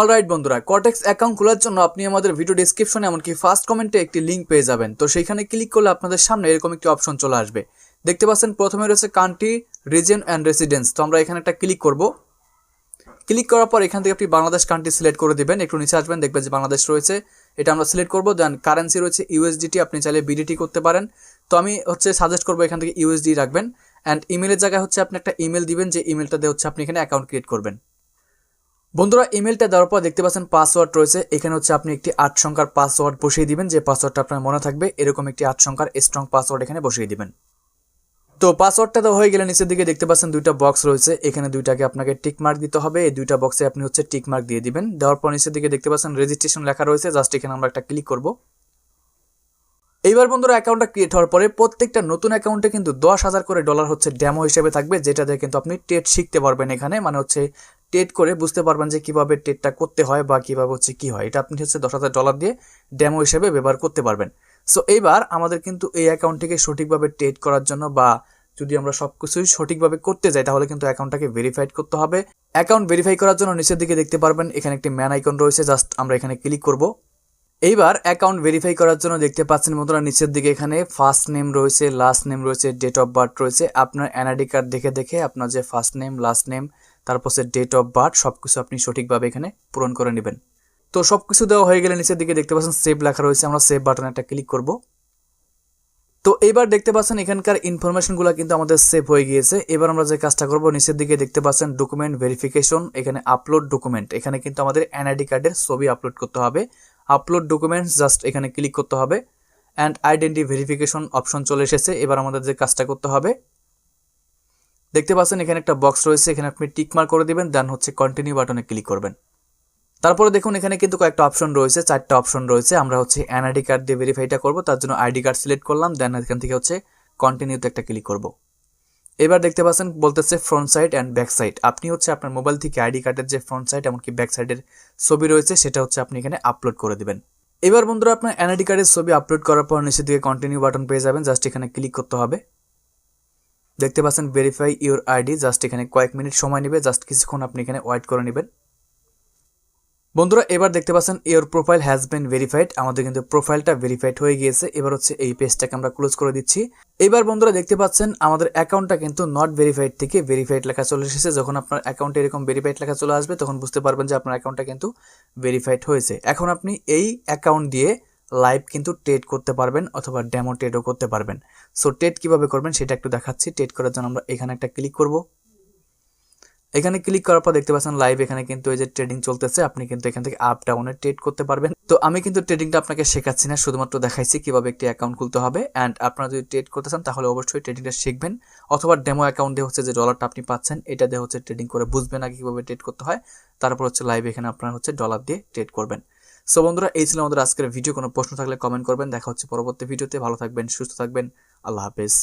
Alright বন্ধুরা, cortex account খোলার জন্য আপনি আমাদের ভিডিও ডেসক্রিপশনে এমনকি ফার্স্ট কমেন্টে একটি লিঙ্ক পেয়ে যাবেন। তো সেইখানে ক্লিক করলে আপনাদের সামনে এরকম একটি অপশন চলে আসবে। দেখতে পাচ্ছেন প্রথমে রয়েছে কান্ট্রি, রিজন অ্যান্ড রেসিডেন্স। তো আমরা এখানে একটা ক্লিক করব। ক্লিক করার পর এখান থেকে আপনি বাংলাদেশ কান্ট্রি সিলেক্ট করে দিবেন। একটু নিচে আসবেন, দেখবেন যে বাংলাদেশ রয়েছে, এটা আমরা সিলেক্ট করব। দেন কারেন্সি রয়েছে ইউএসডিটি, আপনি চাইলে বিডিটি করতে পারেন। তো আমি সাজেস্ট করবো এখান থেকে ইউএসডি রাখবেন। অ্যান্ড ইমেলের জায়গায় আপনি একটা ইমেল দিবেন, যে ইমেলটা দিয়ে আপনি এখানে অ্যাকাউন্ট ক্রিয়েট করবেন। বন্ধুরা, ইমেলটা দেওয়ার পর দেখতে পাচ্ছেন পাসওয়ার্ড রয়েছে। এখানে আপনি একটি 8 সংখ্যার পাসওয়ার্ড বসিয়ে দিবেন, যে পাসওয়ার্ডটা আপনার মনে থাকবে এরকম একটি 8 সংখ্যার স্ট্রং পাসওয়ার্ড এখানে বসিয়ে দিবেন। তো পাসওয়ার্ডটা দেওয়া হয়ে গেলে নিচের দিকে দেখতে পাচ্ছেন দুইটা বক্স রয়েছে, এখানে দুইটাকে আপনাকে টিক মার্ক দিতে হবে। এই দুইটা বক্সে আপনি টিক মার্ক দিয়ে দিবেন। দেওয়ার পর নিচের দিকে দেখতে পাচ্ছেন রেজিস্ট্রেশন লেখা রয়েছে, জাস্ট এখানে আমরা একটা ক্লিক করব। এইবার বন্ধুরা, অ্যাকাউন্টটা ক্রিয়েট হওয়ার পরে প্রত্যেকটা নতুন অ্যাকাউন্টে কিন্তু $10,000 করে ডেমো হিসেবে থাকবে, যেটা দিয়ে কিন্তু আপনি টেট শিখতে পারবেন। এখানে টেট করে বুঝতে পারবেন যে কিভাবে টেটটা করতে হয় বা কিভাবে কি হয়। এটা আপনি $10,000 দিয়ে ডেমো হিসেবে ব্যবহার করতে পারবেন। সো এইবার আমাদের কিন্তু এই অ্যাকাউন্টটিকে সঠিকভাবে টেট করার জন্য, বা যদি আমরা সবকিছুই সঠিকভাবে করতে যাই, তাহলে কিন্তু অ্যাকাউন্টটাকে ভেরিফাইড করতে হবে। অ্যাকাউন্ট ভেরিফাই করার জন্য নিচের দিকে দেখতে পারবেন এখানে একটি ম্যান আইকন রয়েছে, জাস্ট আমরা এখানে ক্লিক করব। এইবার অ্যাকাউন্ট ভেরিফাই করার জন্য দেখতে পাচ্ছেন বন্ধুরা নিচের দিকে এখানে ফার্স্ট নেম রয়েছে, লাস্ট নেম রয়েছে, ডেট অফ বার্থ রয়েছে। আপনার এনআইডি কার্ড দেখে দেখে আপনার যে ফার্স্ট নেম, লাস্ট নেম, তারপর ডেট অফ বার্থ সবকিছু আপনি সঠিকভাবে এখানে পূরণ করে নেবেন। তো সবকিছু দেওয়া হয়ে গেলে নিচের দিকে দেখতে পাচ্ছেন সেভ লেখা রয়েছে, আমরা সেভ বাটনে একটা ক্লিক করব। তো এবার দেখতে পাচ্ছেন এখানকার ইনফরমেশনগুলো কিন্তু আমাদের সেভ হয়ে গিয়েছে। এবার আমরা যে কাজটা করব, নিচের দিকে দেখতে পাচ্ছেন ডকুমেন্ট ভেরিফিকেশন, এখানে আপলোড ডকুমেন্ট। এখানে কিন্তু আমাদের এনআইডি কার্ডের ছবি আপলোড করতে হবে। আপলোড ডকুমেন্টস, জাস্ট এখানে ক্লিক করতে হবে। অ্যান্ড আইডেন্টি ভেরিফিকেশন অপশন চলে এসেছে। এবার আমাদের যে কাজটা করতে হবে, দেখতে পাচ্ছেন এখানে একটা বক্স রয়েছে, এখানে আপনি টিক মার্ক করে দিবেন। দেন কন্টিনিউ বাটনে ক্লিক করবেন। তারপরে দেখুন এখানে কিন্তু কয়েকটা অপশন রয়েছে, 4টা অপশন রয়েছে। আমরা এনআইডি কার্ড দিয়ে ভেরিফাইটা করব, তার জন্য আইডি কার্ড সিলেক্ট করলাম। দেন এখান থেকে কন্টিনিউতে একটা ক্লিক করব। এবার দেখতে পাচ্ছেন বলতেছে front side and back side. আপনি আপনার মোবাইল থেকে আইডি কার্ডের যে ফ্রন্ট সাইড এমনকি ব্যাক সাইডের ছবি রয়েছে, সেটা আপনি এখানে আপলোড করে দিবেন। এবার বন্ধুরা, আপনার এনআইডি কার্ডের ছবি আপলোড করার পর নিচের দিকে কন্টিনিউ বাটন পেয়ে যাবেন, জাস্ট এখানে ক্লিক করতে হবে। দেখতে পাচ্ছেন ভেরিফাই ইউর আইডি, জাস্ট এখানে কয়েক মিনিট সময় নেবে, জাস্ট কিছুক্ষণ আপনি এখানে ওয়েট করে নেবেন। বন্ধুরা, এবার দেখতে পাচ্ছেন your profile has been verified. আমাদের কিন্তু প্রোফাইলটা ভেরিফাইড হয়ে গিয়েছে। এবার এই পেজটাকে আমরা ক্লোজ করে দিচ্ছি। এবার বন্ধুরা দেখতে পাচ্ছেন আমাদের অ্যাকাউন্টটা কিন্তু নট ভেরিফাইড থেকে ভেরিফাইড লেখা চলে এসেছে। যখন আপনার অ্যাকাউন্টে এরকম ভেরিফাইড লেখা চলে আসবে, তখন বুঝতে পারবেন যে আপনার অ্যাকাউন্টটা কিন্তু ভেরিফাইড হয়েছে। এখন আপনি এই অ্যাকাউন্ট দিয়ে লাইভ কিন্তু ট্রেড করতে পারবেন, অথবা ডেমো ট্রেডও করতে পারবেন। সো ট্রেড কিভাবে করবেন সেটা একটু দেখাচ্ছি। ট্রেড করার জন্য আমরা এখানে একটা ক্লিক করব। এখানে ক্লিক করার পর দেখতে পাচ্ছেন লাইভ, এখানে কিন্তু এই যে ট্রেডিং চলতেছে। আপনি কিন্তু এখান থেকে আপ ডাউনে ট্রেড করতে পারবেন। তো আমি কিন্তু ট্রেডিংটা আপনাকে শেখাচ্ছি না, শুধুমাত্র দেখাইছি কিভাবে একটি অ্যাকাউন্ট খুলতে হবে। অ্যান্ড আপনারা যদি ট্রেড করতে চান, তাহলে অবশ্যই ট্রেডিংটা শিখবেন, অথবা ডেমো অ্যাকাউন্ট দিয়ে যে ডলারটা আপনি পাচ্ছেন, এটা দিয়ে ট্রেডিং করে বুঝবেন আগে কিভাবে ট্রেড করতে হয়। তারপর লাইভ এখানে আপনারা ডলার দিয়ে ট্রেড করবেন। সো বন্ধুরা, এই ছিল আমাদের আজকের ভিডিও। কোনো প্রশ্ন থাকলে কমেন্ট করবেন। দেখা হচ্ছে পরবর্তী ভিডিওতে। ভালো থাকবেন, সুস্থ থাকবেন। আল্লাহ হাফেজ।